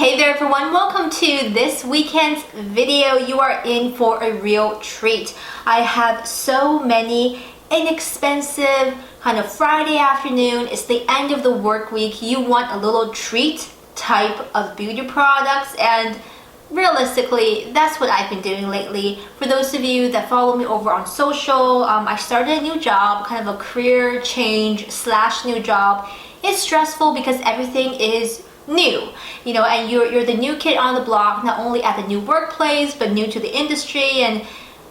Hey there everyone, welcome to this weekend's video. You are in for a real treat. I have so many inexpensive kind of Friday afternoon. It's the end of the work week. You want a little treat type of beauty products, and realistically, that's what I've been doing lately. For those of you that follow me over on social, I started a new job, kind of a career change / new job. It's stressful because everything is new, you know, and you're the new kid on the block, not only at the new workplace, but new to the industry, and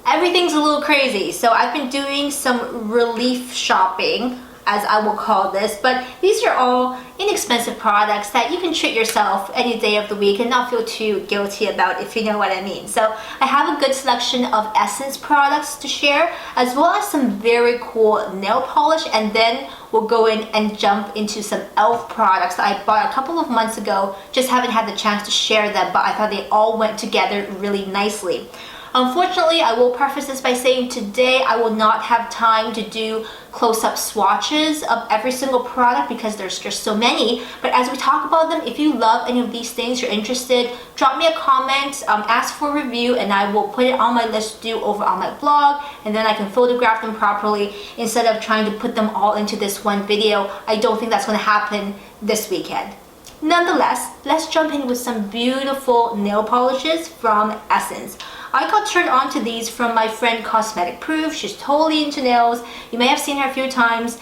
everything's a little crazy. So I've been doing some relief shopping, as I will call this, but these are all inexpensive products that you can treat yourself any day of the week and not feel too guilty about, if you know what I mean. So I have a good selection of Essence products to share, as well as some very cool nail polish, and then we'll go in and jump into some e.l.f. products that I bought a couple of months ago. Just haven't had the chance to share them, but I thought they all went together really nicely. Unfortunately, I will preface this by saying today I will not have time to do close-up swatches of every single product because there's just so many. But as we talk about them, if you love any of these things, you're interested, drop me a comment, ask for a review, and I will put it on my list to do over on my blog, and then I can photograph them properly instead of trying to put them all into this one video. I don't think that's going to happen this weekend. Nonetheless, let's jump in with some beautiful nail polishes from Essence. I got turned on to these from my friend Cosmetic Proof. She's totally into nails. You may have seen her a few times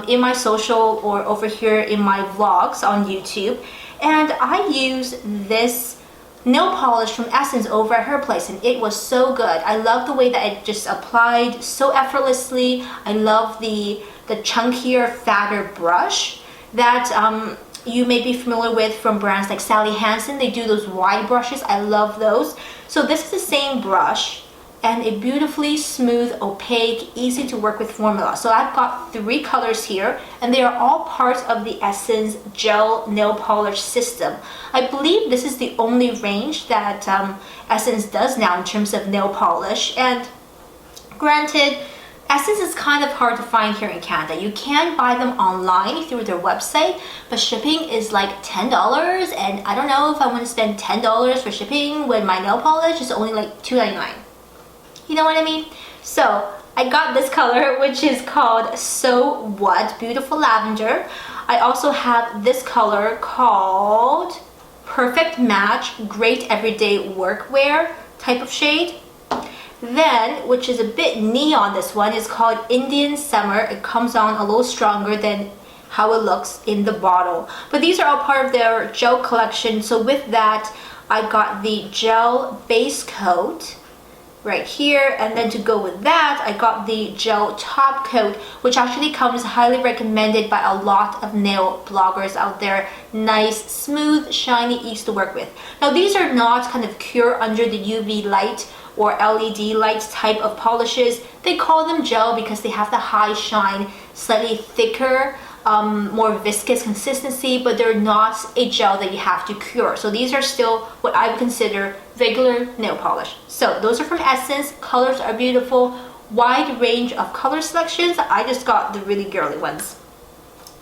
in my social or over here in my vlogs on YouTube. And I used this nail polish from Essence over at her place, and it was so good. I love the way that it just applied so effortlessly. I love the chunkier, fatter brush that you may be familiar with from brands like Sally Hansen. They do those wide brushes. I love those. So this is the same brush and a beautifully smooth, opaque, easy to work with formula. So I've got 3 colors here, and they are all parts of the Essence gel nail polish system. I believe this is the only range that Essence does now in terms of nail polish. And granted, Essence is kind of hard to find here in Canada. You can buy them online through their website, but shipping is like $10, and I don't know if I want to spend $10 for shipping when my nail polish is only like $2.99. You know what I mean? So I got this color, which is called So What, Beautiful Lavender. I also have this color called Perfect Match, Great Everyday Workwear type of shade. Then, which is a bit neon, this one is called Indian Summer. It comes on a little stronger than how it looks in the bottle. But these are all part of their gel collection. So with that, I got the gel base coat right here, and then to go with that, I got the gel top coat, which actually comes highly recommended by a lot of nail bloggers out there. Nice, smooth, shiny, easy to work with. Now these are not kind of cure under the UV light or LED light type of polishes. They call them gel because they have the high shine, slightly thicker, more viscous consistency, but they're not a gel that you have to cure. So these are still what I would consider regular nail polish. So those are from Essence. Colors are beautiful, wide range of color selections. I just got the really girly ones.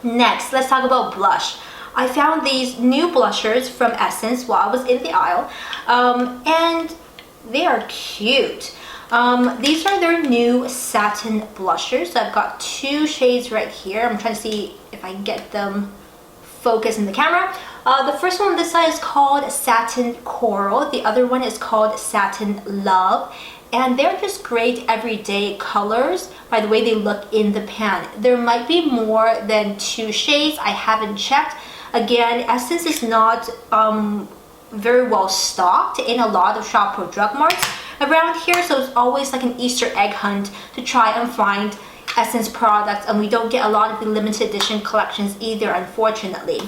Next, let's talk about blush. I found these new blushers from Essence while I was in the aisle, and they are cute. These are their new Satin blushers. So I've got 2 shades right here. I'm trying to see if I can get them focused in the camera. The first one on this side is called Satin Coral. The other one is called Satin Love. And they're just great everyday colors by the way they look in the pan. There might be more than 2 shades. I haven't checked. Again, Essence is not very well stocked in a lot of shop or drug marts around here, so it's always like an Easter egg hunt to try and find Essence products, and we don't get a lot of the limited edition collections either, unfortunately.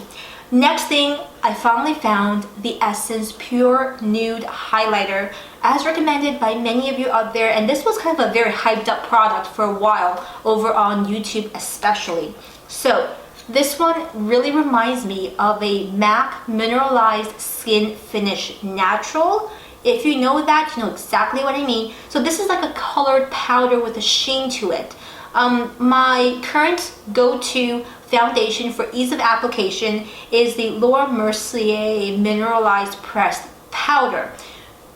Next thing, I finally found the Essence Pure Nude Highlighter, as recommended by many of you out there, and this was kind of a very hyped up product for a while over on YouTube especially. So this one really reminds me of a MAC Mineralized Skin Finish Natural. If you know that, you know exactly what I mean. So this is like a colored powder with a sheen to it. My current go-to foundation for ease of application is the Laura Mercier Mineralized Pressed Powder.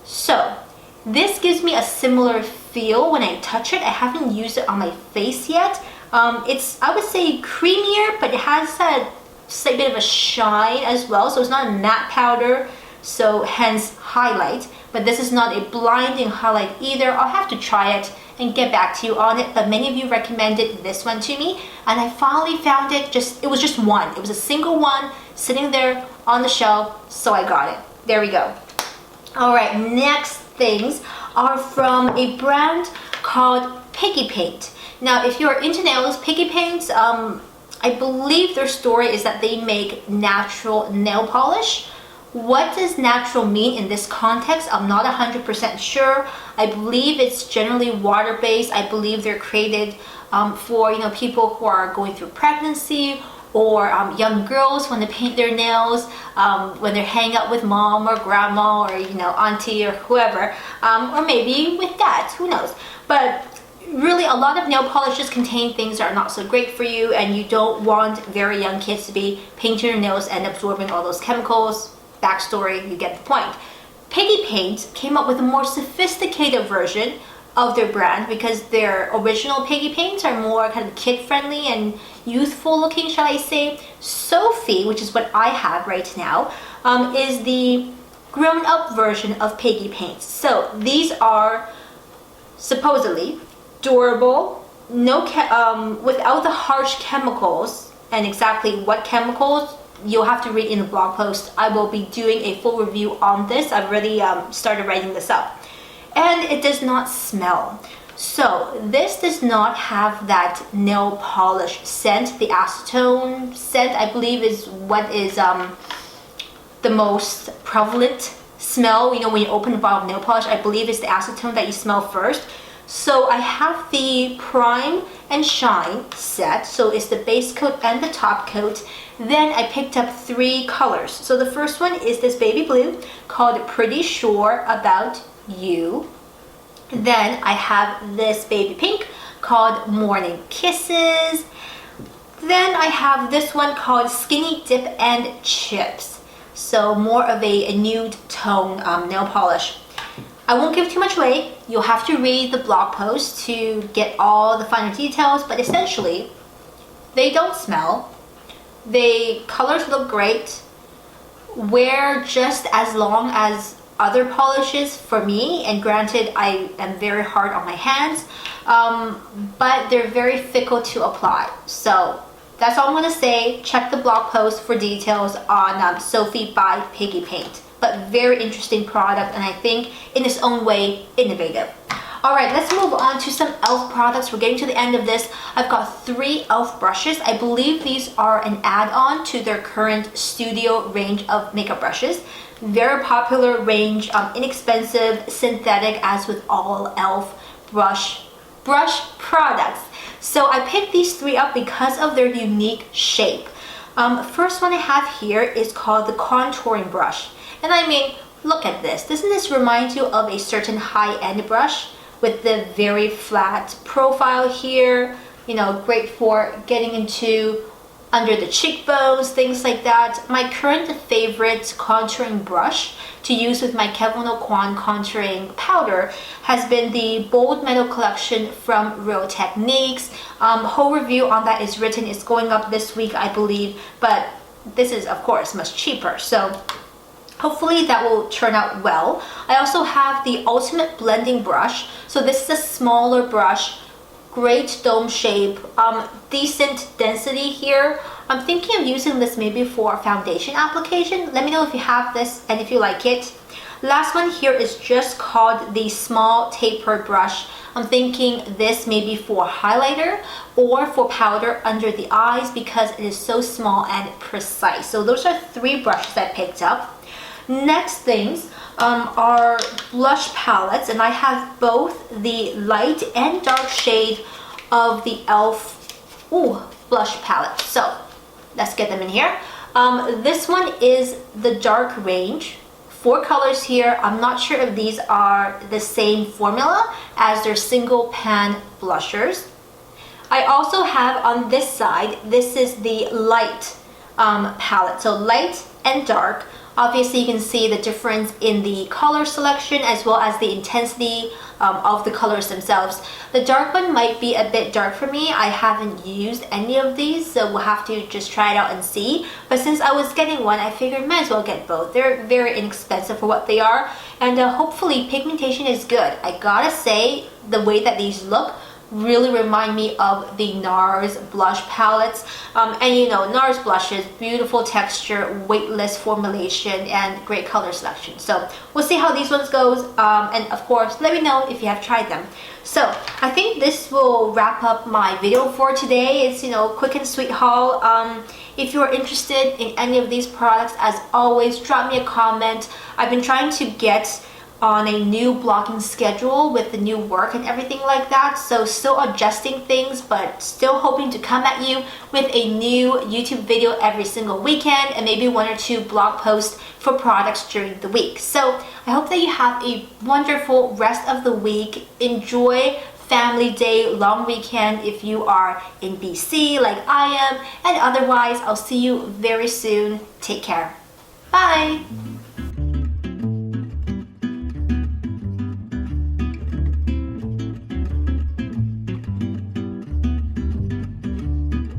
So this gives me a similar feel when I touch it. I haven't used it on my face yet. It's, I would say, creamier, but it has that slight bit of a shine as well. So it's not a matte powder, so hence highlight. But this is not a blinding highlight either. I'll have to try it and get back to you on it. But many of you recommended this one to me, and I finally found it. It was just one. It was a single one sitting there on the shelf, so I got it. There we go. All right, next things are from a brand called Piggy Paint. Now, if you're into nails, Piggy Paint, I believe their story is that they make natural nail polish. What does natural mean in this context? I'm not 100% sure. I believe it's generally water-based. I believe they're created for people who are going through pregnancy, or young girls when they paint their nails, when they're hanging out with mom or grandma or auntie or whoever, or maybe with dad, who knows. But really, a lot of nail polishes contain things that are not so great for you, and you don't want very young kids to be painting their nails and absorbing all those chemicals. Backstory, you get the point. Piggy Paint came up with a more sophisticated version of their brand, because their original Piggy Paints are more kind of kid-friendly and youthful looking, shall I say. SOPHi, which is what I have right now, is the grown-up version of Piggy Paint. So these are supposedly durable, without the harsh chemicals, and exactly what chemicals you'll have to read in the blog post. I will be doing a full review on this. I've already started writing this up. And it does not smell. So this does not have that nail polish scent. The acetone scent, I believe, is what is the most prevalent smell. When you open a bottle of nail polish, I believe it's the acetone that you smell first. So I have the Prime and Shine set. So it's the base coat and the top coat. Then I picked up 3 colors. So the first one is this baby blue called Pretty Sure About You. Then I have this baby pink called Morning Kisses. Then I have this one called Skinny Dip and Chips. So more of a nude tone nail polish. I won't give too much away. You'll have to read the blog post to get all the finer details, but essentially they don't smell. The colors look great. Wear just as long as other polishes for me, and granted I am very hard on my hands, but they're very fickle to apply. So that's all I'm going to say. Check the blog post for details on SOPHi by Piggy Paint. But very interesting product, and I think in its own way innovative. Alright, let's move on to some e.l.f. products. We're getting to the end of this. I've got 3 e.l.f. brushes. I believe these are an add-on to their current studio range of makeup brushes. Very popular range, inexpensive, synthetic, as with all e.l.f. brush products. So I picked these 3 up because of their unique shape. First one I have here is called the contouring brush. And I mean, look at this. Doesn't this remind you of a certain high-end brush with the very flat profile here? Great for getting into under the cheekbones, things like that. My current favorite contouring brush to use with my Kevlin Aucoin contouring powder has been the Bold Metal collection from Real Techniques. Whole review on that is written. It's going up this week, I believe, but this is of course much cheaper, so hopefully that will turn out well. I also have the Ultimate Blending Brush. So this is a smaller brush, great dome shape, decent density here. I'm thinking of using this maybe for foundation application. Let me know if you have this and if you like it. Last one here is just called the Small Tapered Brush. I'm thinking this maybe for highlighter or for powder under the eyes because it is so small and precise. So those are 3 brushes I picked up. Next things are blush palettes, and I have both the light and dark shade of the e.l.f. blush palette. So let's get them in here. This one is the dark range. 4 colors here. I'm not sure if these are the same formula as their single pan blushers. I also have on this side, this is the light palette. So light and dark. Obviously you can see the difference in the color selection as well as the intensity of the colors themselves. The dark one might be a bit dark for me. I haven't used any of these, so we'll have to just try it out and see. But since I was getting one, I figured might as well get both. They're very inexpensive for what they are, and hopefully pigmentation is good. I gotta say, the way that these look really remind me of the NARS blush palettes. And you know, NARS blushes, beautiful texture, weightless formulation, and great color selection. So we'll see how these ones goes, and of course let me know if you have tried them. So I think this will wrap up my video for today. It's, you know, quick and sweet haul. If you're interested in any of these products, as always, drop me a comment. I've been trying to get on a new blocking schedule with the new work and everything like that, so still adjusting things, but still hoping to come at you with a new YouTube video every single weekend, and maybe 1 or 2 blog posts for products during the week. So I hope that you have a wonderful rest of the week. Enjoy Family Day, long weekend if you are in BC like I am, and otherwise I'll see you very soon. Take care. Bye.